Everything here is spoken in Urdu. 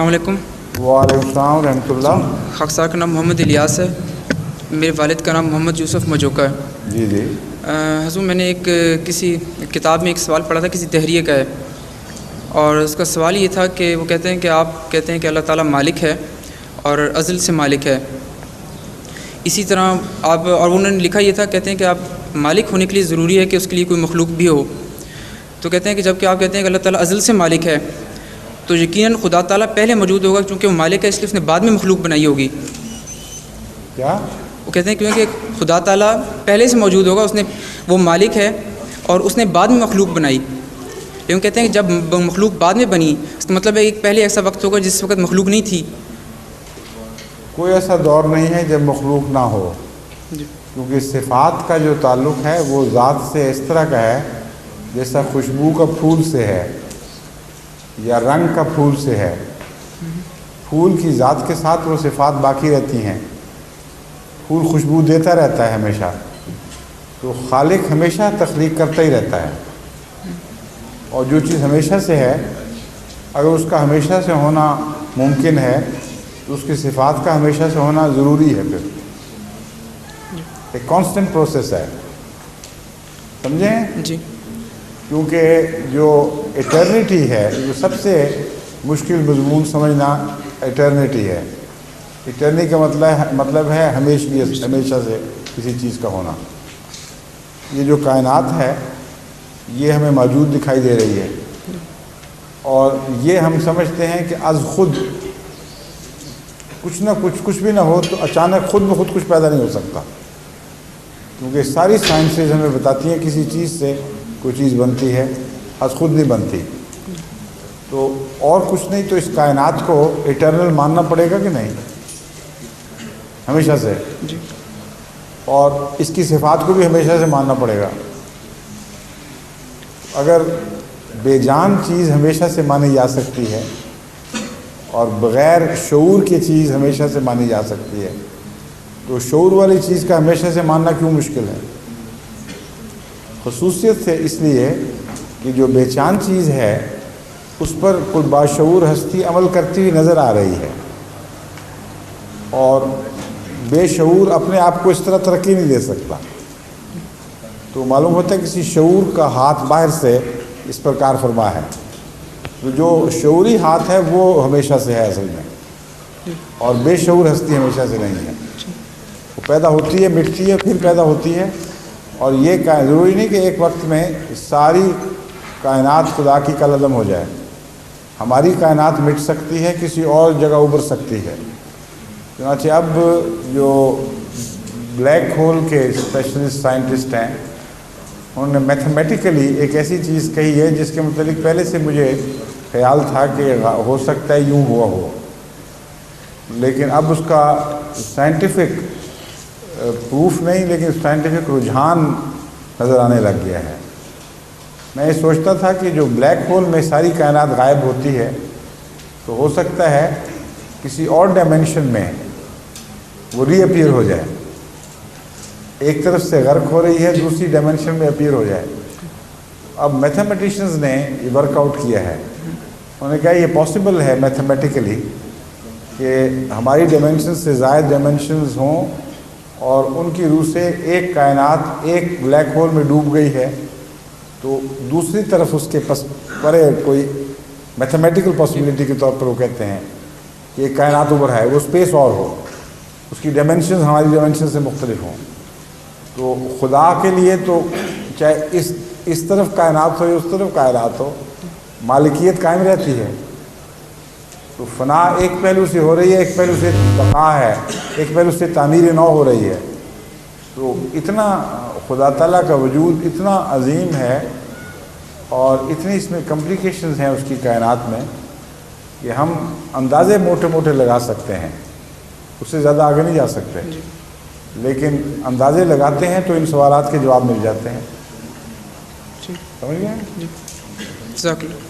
السلام علیکم۔ وعلیکم السلام ورحمۃ اللہ۔ خاکسار کا نام محمد الیاس ہے، میرے والد کا نام محمد یوسف مجوکا ہے۔ جی جی حضور، میں نے کسی کتاب میں ایک سوال پڑھا تھا، کسی دہریے کا ہے، اور اس کا سوال یہ تھا کہ وہ کہتے ہیں کہ آپ کہتے ہیں کہ اللہ تعالیٰ مالک ہے اور ازل سے مالک ہے، اسی طرح آپ، اور انہوں نے لکھا یہ تھا، کہتے ہیں کہ آپ مالک ہونے کے لیے ضروری ہے کہ اس کے لیے کوئی مخلوق بھی ہو، تو کہتے ہیں کہ جب کہ آپ کہتے ہیں کہ اللہ تعالیٰ ازل سے مالک ہے تو یقیناً خدا تعالیٰ پہلے موجود ہوگا، کیونکہ وہ مالک ہے اس لیے اس نے بعد میں مخلوق بنائی ہوگی۔ کیا وہ کہتے ہیں کیونکہ خدا تعالیٰ پہلے سے موجود ہوگا، اس نے، وہ مالک ہے اور اس نے بعد میں مخلوق بنائی، لیکن کہتے ہیں کہ جب مخلوق بعد میں بنی، اس کا مطلب ہے ایک پہلے ایسا وقت ہوگا جس وقت مخلوق نہیں تھی۔ کوئی ایسا دور نہیں ہے جب مخلوق نہ ہو، کیونکہ صفات کا جو تعلق ہے وہ ذات سے اس طرح کا ہے جیسا خوشبو کا پھول سے ہے یا رنگ کا پھول سے ہے۔ پھول کی ذات کے ساتھ وہ صفات باقی رہتی ہیں، پھول خوشبو دیتا رہتا ہے ہمیشہ، تو خالق ہمیشہ تخلیق کرتا ہی رہتا ہے، اور جو چیز ہمیشہ سے ہے اگر اس کا ہمیشہ سے ہونا ممکن ہے تو اس کی صفات کا ہمیشہ سے ہونا ضروری ہے، پھر ایک کانسٹنٹ پروسیس ہے، سمجھیں؟ جی، کیونکہ جو ایٹرنیٹی ہے، جو سب سے مشکل مضمون سمجھنا ایٹرنیٹی ہے۔ ایٹرنی کا مطلب ہے ہمیشہ سے کسی چیز کا ہونا۔ یہ جو کائنات ہے یہ ہمیں موجود دکھائی دے رہی ہے، اور یہ ہم سمجھتے ہیں کہ از خود کچھ نہ کچھ بھی نہ ہو تو اچانک خود بخود کچھ پیدا نہیں ہو سکتا، کیونکہ ساری سائنسز ہمیں بتاتی ہیں کسی چیز سے کوئی چیز بنتی ہے، از خود نہیں بنتی، تو اور کچھ نہیں تو اس کائنات کو ایٹرنل ماننا پڑے گا کہ نہیں، ہمیشہ سے، اور اس کی صفات کو بھی ہمیشہ سے ماننا پڑے گا۔ اگر بے جان چیز ہمیشہ سے مانی جا سکتی ہے اور بغیر شعور کی چیز ہمیشہ سے مانی جا سکتی ہے، تو شعور والی چیز کا ہمیشہ سے ماننا کیوں مشکل ہے؟ خصوصیت سے اس لیے کہ جو بے چان چیز ہے اس پر کوئی باشعور ہستی عمل کرتی ہوئی نظر آ رہی ہے، اور بے شعور اپنے آپ کو اس طرح ترقی نہیں دے سکتا، تو معلوم ہوتا ہے کسی شعور کا ہاتھ باہر سے اس پر کار فرما ہے، تو جو شعوری ہاتھ ہے وہ ہمیشہ سے ہے اصل میں، اور بے شعور ہستی ہمیشہ سے نہیں ہے، وہ پیدا ہوتی ہے، مٹتی ہے، پھر پیدا ہوتی ہے، اور یہ ضروری نہیں کہ ایک وقت میں ساری کائنات خدا کی کالعدم ہو جائے۔ ہماری کائنات مٹ سکتی ہے، کسی اور جگہ ابھر سکتی ہے۔ چنانچہ اب جو بلیک ہول کے اسپیشلسٹ سائنٹسٹ ہیں انہوں نے میتھمیٹیکلی ایک ایسی چیز کہی ہے جس کے متعلق پہلے سے مجھے خیال تھا کہ ہو سکتا ہے یوں ہوا ہو، لیکن اب اس کا سائنٹیفک پروف نہیں لیکن سائنٹیفک رجحان نظر آنے لگ گیا ہے۔ میں یہ سوچتا تھا کہ جو بلیک ہول میں ساری کائنات غائب ہوتی ہے تو ہو سکتا ہے کسی اور ڈائمینشن میں وہ ری اپیئر ہو جائے، ایک طرف سے غرق ہو رہی ہے دوسری ڈائمینشن میں اپیئر ہو جائے۔ اب میتھمیٹیشنز نے یہ ورک آؤٹ کیا ہے، انہوں نے کہا یہ پاسبل ہے میتھمیٹیکلی کہ ہماری ڈائمینشن سے زائد ڈائمینشنز ہوں اور ان کی روح سے ایک کائنات ایک بلیک ہول میں ڈوب گئی ہے تو دوسری طرف اس کے پرے کوئی میتھمیٹیکل پاسبلٹی کے طور پر وہ کہتے ہیں کہ ایک کائنات ابھر ہے، وہ اسپیس اور ہو، اس کی ڈائمینشنز ہماری ڈائمینشن سے مختلف ہوں، تو خدا کے لیے تو چاہے اس طرف کائنات ہو یا اس طرف کائنات ہو مالکیت قائم رہتی ہے۔ تو فنا ایک پہلو سے ہو رہی ہے، ایک پہلو سے بقا ہے، ایک پہلو سے تعمیر نو ہو رہی ہے، تو اتنا خدا تعالیٰ کا وجود اتنا عظیم ہے اور اتنی اس میں کمپلیکیشنز ہیں اس کی کائنات میں کہ ہم اندازے موٹے موٹے لگا سکتے ہیں، اس سے زیادہ آگے نہیں جا سکتے، لیکن اندازے لگاتے ہیں تو ان سوالات کے جواب مل جاتے ہیں۔ سمجھ گئے؟ جزاک اللہ۔